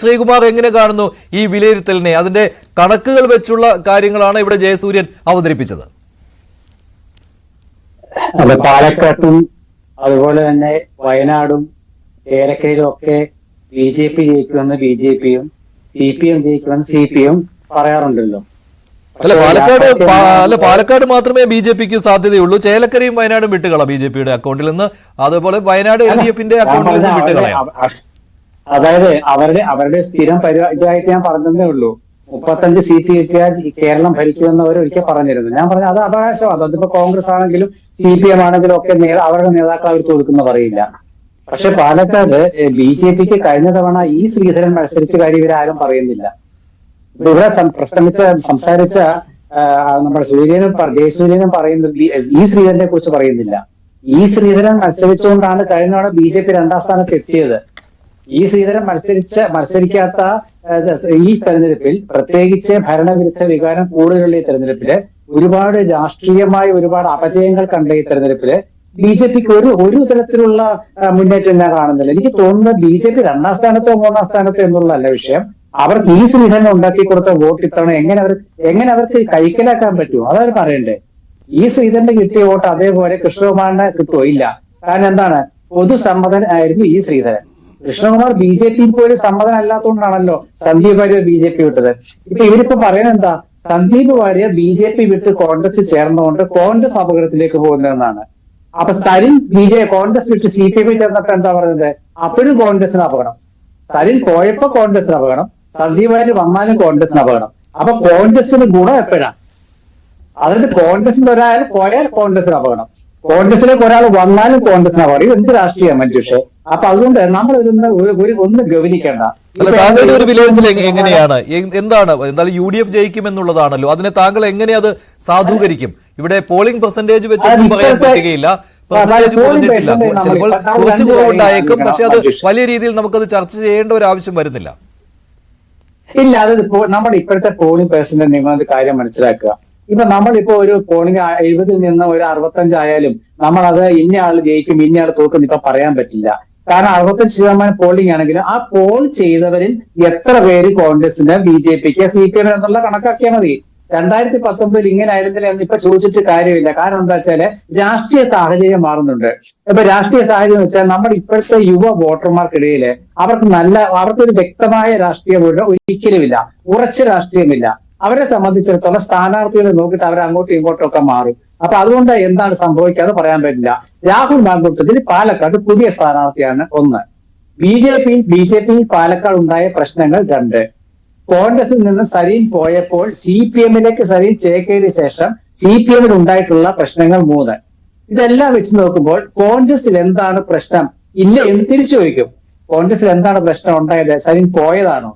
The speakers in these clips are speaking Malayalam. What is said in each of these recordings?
ശ്രീകുമാർ എങ്ങനെ കാണുന്നു ഈ വിലയിരുത്തലിനെ? അതിന്റെ കണക്കുകൾ വെച്ചുള്ള കാര്യങ്ങളാണ് ഇവിടെ ജയസൂര്യൻ അവതരിപ്പിച്ചത്. അത് പാലക്കാട്ടും അതുപോലെ തന്നെ വയനാടും ചേലക്കരയിലും ഒക്കെ BJP ജയിക്കുമെന്ന് BJPയും CPM ജയിക്കുമെന്ന് CPM പറയാറുണ്ടല്ലോ. പാലക്കാട് മാത്രമേ BJPക്ക് സാധ്യതയുള്ളൂ. ചേലക്കരയും വയനാടും വിട്ടുകളാം BJPയുടെ അക്കൗണ്ടിൽ നിന്ന്. അതുപോലെ വയനാട് LDFന്റെ അക്കൗണ്ടിൽ നിന്ന് വിട്ടുകളയാം. അതായത് അവരുടെ സ്ഥിരം ഇതായിട്ട് ഞാൻ പറഞ്ഞതേ ഉള്ളൂ. 35 സീറ്റ് കിട്ടിയാൽ കേരളം ഭരിക്കുമെന്ന് അവർ ഒരിക്കൽ പറഞ്ഞിരുന്നു. ഞാൻ പറഞ്ഞ അത് അവകാശമാണ്. അതിപ്പോ കോൺഗ്രസ് ആണെങ്കിലും CPM ആണെങ്കിലും ഒക്കെ അവരുടെ നേതാക്കൾ അവർക്ക് കൊടുക്കുന്ന പറയില്ല. പക്ഷെ പാലക്കാട് BJPക്ക് കഴിഞ്ഞ തവണ ശ്രീധരൻ മത്സരിച്ച കാര്യം ഇവരാരും പറയുന്നില്ല. ഇവിടെ സംസാരിച്ച നമ്മുടെ ജയസൂര്യനും പറയുന്നത് ശ്രീധരനെ കുറിച്ച് പറയുന്നില്ല. ശ്രീധരൻ മത്സരിച്ചുകൊണ്ടാണ് കഴിഞ്ഞ തവണ BJP 2ാം സ്ഥാനത്ത് എത്തിയത്. ശ്രീധരൻ മത്സരിക്കാത്ത ഈ തെരഞ്ഞെടുപ്പിൽ, പ്രത്യേകിച്ച് ഭരണവിരുദ്ധ വികാരം കൂടുതലുള്ള ഈ തെരഞ്ഞെടുപ്പില്, ഒരുപാട് രാഷ്ട്രീയമായ ഒരുപാട് അപജയങ്ങൾ കണ്ട ഈ തെരഞ്ഞെടുപ്പില് BJPക്ക് ഒരു തരത്തിലുള്ള മുന്നേറ്റം ഞാൻ കാണുന്നില്ല. എനിക്ക് തോന്നുന്നത് BJP 2ാം സ്ഥാനത്തോ 3ാം സ്ഥാനത്തോ എന്നുള്ളതല്ല വിഷയം. അവർക്ക് ശ്രീധരൻ ഉണ്ടാക്കി കൊടുത്ത വോട്ട് ഇത്തവണ എങ്ങനെ അവർക്ക് കൈക്കലാക്കാൻ പറ്റുമോ അതവർ പറയണ്ടേ. ശ്രീധരന് കിട്ടിയ വോട്ട് അതേപോലെ കൃഷ്ണകുമാറിന് കിട്ടുമോ? ഇല്ല. കാരണം എന്താണ്? പൊതുസമ്മതനായിരുന്നു ശ്രീധരൻ. കൃഷ്ണകുമാർ BJPയിൽ പോലും സമ്മതനല്ലാത്തതുകൊണ്ടാണല്ലോ സന്ദീപ് വാര്യർ BJP വിട്ടത്. ഇപ്പൊ ഇവരിപ്പോ പറയുന്നത് എന്താ? സന്ദീപ് വാര്യർ BJP വിട്ട് കോൺഗ്രസ് ചേർന്നുകൊണ്ട് കോൺഗ്രസ് അപകടത്തിലേക്ക് പോകുന്നതെന്നാണ്. അപ്പൊ സരിൻ കോൺഗ്രസ് വിട്ട് CPM ചേർന്നപ്പോ എന്താ പറയുന്നത്? അപ്പോഴും കോൺഗ്രസിന് അപകടം. സരിൻ പോയപ്പോ കോൺഗ്രസിന് അപകടം, സന്ദീപ് വാര്യർ വന്നാലും കോൺഗ്രസിന് അപകടം. അപ്പൊ കോൺഗ്രസിന് ഗുണം എപ്പോഴാണ്? അതായത് കോൺഗ്രസിൽ ഒരാൾ പോയാൽ കോൺഗ്രസിന് അപകടം, കോൺഗ്രസിലേക്ക് ഒരാൾ വന്നാലും കോൺഗ്രസിന് അപകടം. എന്ത് രാഷ്ട്രീയം മനുഷ്യ. അപ്പൊ അതുകൊണ്ട് നമ്മൾ ഒന്ന് ഗവനിക്കേണ്ട. താങ്കളുടെ ഒരു വിലയിരുത്തൽ എങ്ങനെയാണ്? എന്താണ് എന്തായാലും UDF ജയിക്കുമെന്നുള്ളതാണല്ലോ. അതിനെ താങ്കൾ എങ്ങനെ അത് സാധൂകരിക്കും? ഇവിടെ പോളിംഗ് പെർസെന്റേജ് വെച്ച് പറയാൻ പറ്റുകയില്ല. പെർസെന്റേജ് കുറഞ്ഞിട്ടില്ല, ചിലപ്പോൾ കുറച്ച് കുറവുണ്ടായേക്കും. പക്ഷെ അത് വലിയ രീതിയിൽ നമുക്കത് ചർച്ച ചെയ്യേണ്ട ഒരു ആവശ്യം വരുന്നില്ല. ഇല്ല, അത് നമ്മൾ ഇപ്പോഴത്തെ പോളിംഗ് പെർസെന്റേജ് നിങ്ങളത് കാര്യം മനസ്സിലാക്കുക. ഇപ്പൊ നമ്മളിപ്പോ ഒരു പോളിംഗ് 70 നിന്ന് ഒരു 65 ആയാലും നമ്മളത് ഇന്നയാൾ ജയിക്കും ഇന്നയാൾ തോക്കും ഇപ്പൊ പറയാൻ പറ്റില്ല. കാരണം 65% പോളിംഗ് ആണെങ്കിലും ആ പോൾ ചെയ്തവരിൽ എത്ര പേര് കോൺഗ്രസിന്, BJPക്ക്, CPM എന്നുള്ള കണക്കാക്കിയാൽ മതി. 2019 ഇങ്ങനെ ആയിരുന്നില്ല എന്ന് ഇപ്പൊ ചോദിച്ചിട്ട് കാര്യമില്ല. കാരണം എന്താ വെച്ചാല് രാഷ്ട്രീയ സാഹചര്യം മാറുന്നുണ്ട്. ഇപ്പൊ രാഷ്ട്രീയ സാഹചര്യം എന്ന് വെച്ചാൽ നമ്മുടെ ഇപ്പോഴത്തെ യുവ വോട്ടർമാർക്കിടയില് അവർക്കൊരു വ്യക്തമായ രാഷ്ട്രീയ ബോധം ഒരിക്കലുമില്ല, ഉറച്ച രാഷ്ട്രീയമില്ല. അവരെ സംബന്ധിച്ചിടത്തോളം സ്ഥാനാർത്ഥികളെ നോക്കിയിട്ട് അവർ അങ്ങോട്ടും ഇങ്ങോട്ടും ഒക്കെ മാറും. അപ്പൊ അതുകൊണ്ട് എന്താണ് സംഭവിക്കാതെ പറയാൻ പറ്റില്ല. രാഹുൽ മാങ്കൂട്ടത്തിൽ പാലക്കാട് പുതിയ സ്ഥാനാർത്ഥിയാണ്. 1. BJP പാലക്കാട് ഉണ്ടായ പ്രശ്നങ്ങൾ 2. കോൺഗ്രസിൽ നിന്ന് സരീൻ പോയപ്പോൾ CPMലേക്ക് സരീൻ ചേക്കേറിയ ശേഷം CPMൽ ഉണ്ടായിട്ടുള്ള പ്രശ്നങ്ങൾ 3. ഇതെല്ലാം വെച്ച് നോക്കുമ്പോൾ കോൺഗ്രസിൽ എന്താണ് പ്രശ്നം ഇല്ല എന്ന് തിരിച്ചു ചോദിക്കും. കോൺഗ്രസിൽ എന്താണ് പ്രശ്നം ഉണ്ടായത്? സരീൻ പോയതാണോ?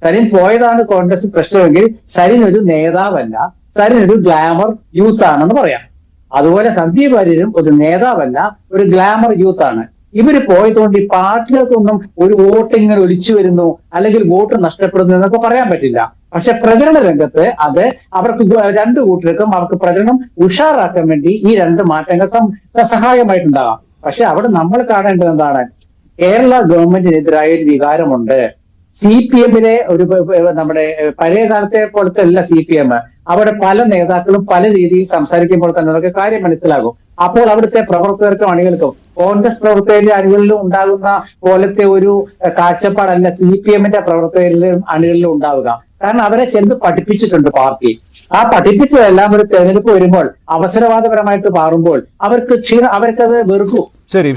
സരീൻ പോയതാണ് കോൺഗ്രസ് പ്രശ്നമെങ്കിൽ സരീൻ ഒരു നേതാവല്ല, സരീൻ ഒരു ഗ്ലാമർ യൂത്ത് ആണെന്ന് പറയാം. അതുപോലെ സന്ദീപ് വാര്യരും ഒരു നേതാവല്ല, ഒരു ഗ്ലാമർ യൂത്ത് ആണ്. ഇവര് പോയതുകൊണ്ട് ഈ പാർട്ടികൾക്കൊന്നും ഒരു വോട്ട് ഇങ്ങനെ ഒലിച്ചു വരുന്നു അല്ലെങ്കിൽ വോട്ട് നഷ്ടപ്പെടുന്നു എന്നൊക്കെ പറയാൻ പറ്റില്ല. പക്ഷെ പ്രചരണ രംഗത്ത് അത് അവർക്ക് 2 കൂട്ടർക്കും അവർക്ക് പ്രചരണം ഉഷാറാക്കാൻ വേണ്ടി ഈ 2 മാറ്റങ്ങൾ സഹായമായിട്ടുണ്ടാകാം. പക്ഷെ അവിടെ നമ്മൾ കാണേണ്ടത് എന്താണ്? കേരള ഗവൺമെന്റിനെതിരായ ഒരു വികാരമുണ്ട്. CPMലെ നമ്മുടെ പഴയ കാലത്തെ പോലത്തെ അല്ല CPM. അവിടെ പല നേതാക്കളും പല രീതിയിൽ സംസാരിക്കുമ്പോൾ തന്നെ നമുക്ക് കാര്യം മനസ്സിലാകും. അപ്പോൾ അവിടുത്തെ പ്രവർത്തകർക്കും അണികൾക്കും കോൺഗ്രസ് പ്രവർത്തകരിലെ അണികളിലും ഉണ്ടാകുന്ന പോലത്തെ ഒരു കാഴ്ചപ്പാടല്ല CPMന്റെ പ്രവർത്തകരിലും അണികളിലും ഉണ്ടാവുക. കാരണം അവരെ ചെന്ന് പഠിപ്പിച്ചിട്ടുണ്ട് പാർട്ടി. ആ പഠിപ്പിച്ചതെല്ലാം ഒരു തെരഞ്ഞെടുപ്പ് വരുമ്പോൾ അവസരവാദപരമായിട്ട് മാറുമ്പോൾ അവർക്കത് വെറുക്കും. ശരി.